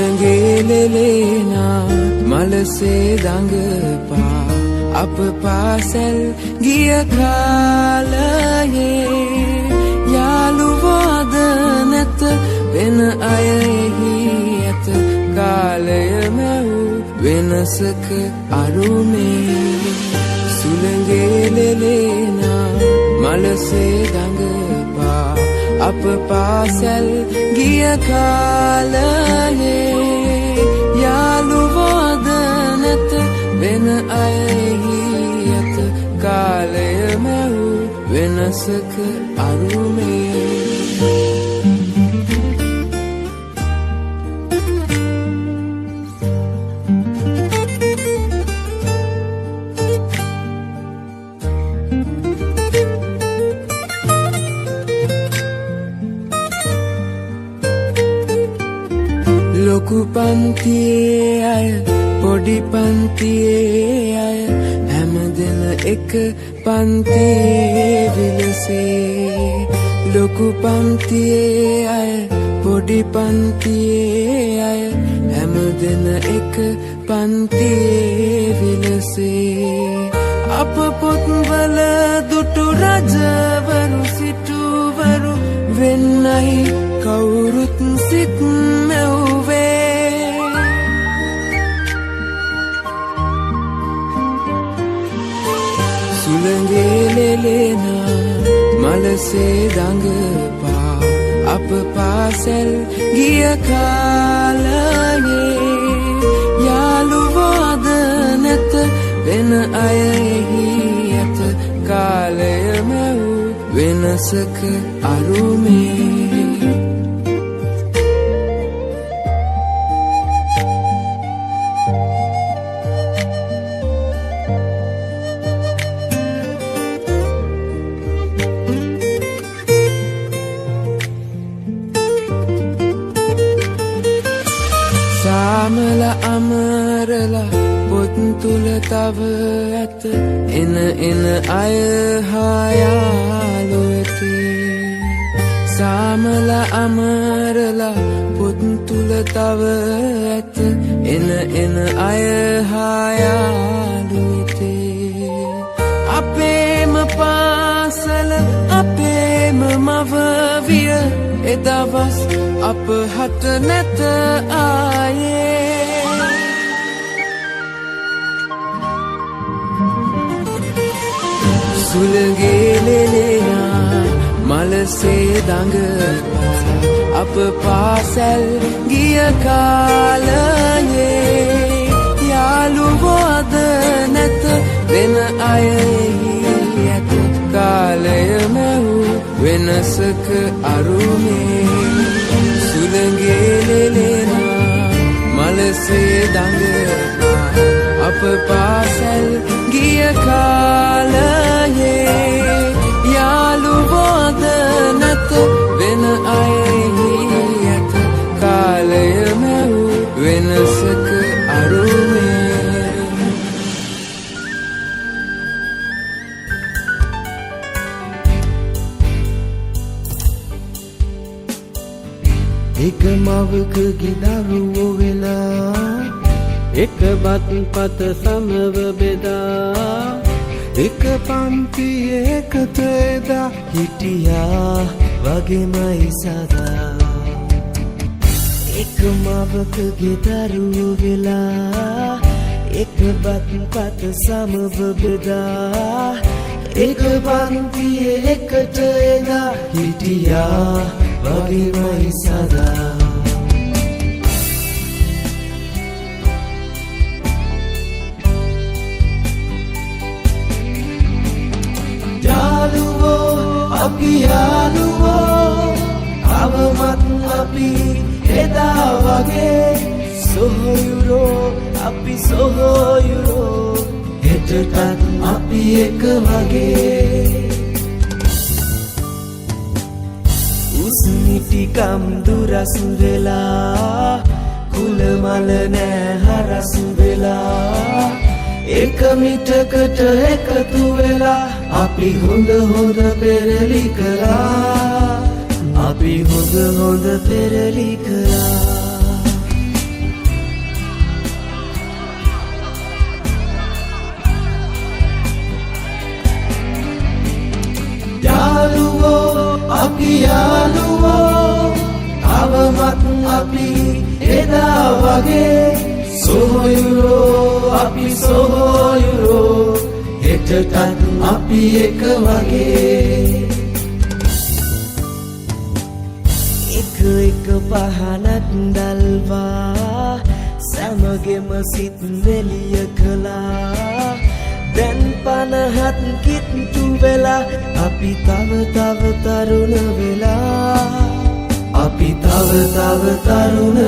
සුළඟේලෙලේනා මලසේ දඟපා අප පාසැල් ගිය කාලයේ යාළුවාද නැත වෙන අයෙහි ඇත කාලය මැව් වෙනසක අරුමේ සුළඟේලෙලේනා මලසේ දඟපා අප පාසැල් ගිය කාලයේ යාළුවාද නැත වෙන අයෙහි ඇත කාලය මැව් වෙනසක අරුමේ ලොකු පන්තියේ අය පොඩි පන්තියේ අය හැමදෙන එක පන්තියේ විලසේ ලොකු පන්තියේ අය පොඩි පන්තියේ අය හැමදෙන එක පන්තියේ විලසේ අප පොත්වල දුටු රජවරු සිටුවරු වෙන්නයි කවුරුත් සිත් මැව්වේ සුළඟේලෙලේනා මලසේ දඟපා අප පාසැල් ගිය කාලයේ යාළුවාද නැත වෙන අයෙහි ඇත කාලය මැව් වෙනසක අරුමේ සාමල අමරලා පොත් තුල තව ඇත එන අය හායාලු ඇති සාමල අමරලා පොත් තුල තව ඇත එන අය හායාලු ඇති අපේම පාසල අපේම මව විය එදවස් අප හට නැත ආයේ සුළඟේලෙලේනා මලසේ දඟපා අප පාසැල් ගිය කාලයේ යාළුවාද නැත වෙන අයෙහි ඇත කාලය මැව් වෙනසක අරුමේ සුළඟේලෙලේනා මලසේ දඟපා අප පාසැල් ගිය කාලයේ යාළුවාද නැත වෙන අයෙහි ඇත කාලය මැව් වෙනසක අරුමේ එක මවකගේ දරුවෝ වෙලා එක බත් පත සමව බෙදා එක පන්තියේ එකතු එදා හිටියා වගේමයි සදා එක මවකගේ දරුවෝ වෙලා එක බත් පත සමව බෙදා එක පන්තියේ එකට එදා හිටියා වගේමයි සදා අපි යාළුවෝ අවමත් අපි එදා වගේ සොහොයුරෝ අපි සොහොයුරෝ හෙටටත් අපි එක වගේ උස්නිටිකම් දුරසු වෙලා කුලමල නෑ හරසු වෙලා එක මිටකට එකතු වෙලා අපි හොඳ පෙරලි කරා අපි හොඳ පෙරලි කරා අපි යාළුවෝ තවමත් අපි එදා වගේ සොහොයුරෝ අපි සොහොයුරෝ හෙටටත් අපි එක වගේ එක පහනක් දල්වා සමගෙම සිත් වෙලිය කළා දැන් 50ත් කිට්ටු වෙලා අපි තව තරුණ වෙලා අපි තව තරුණ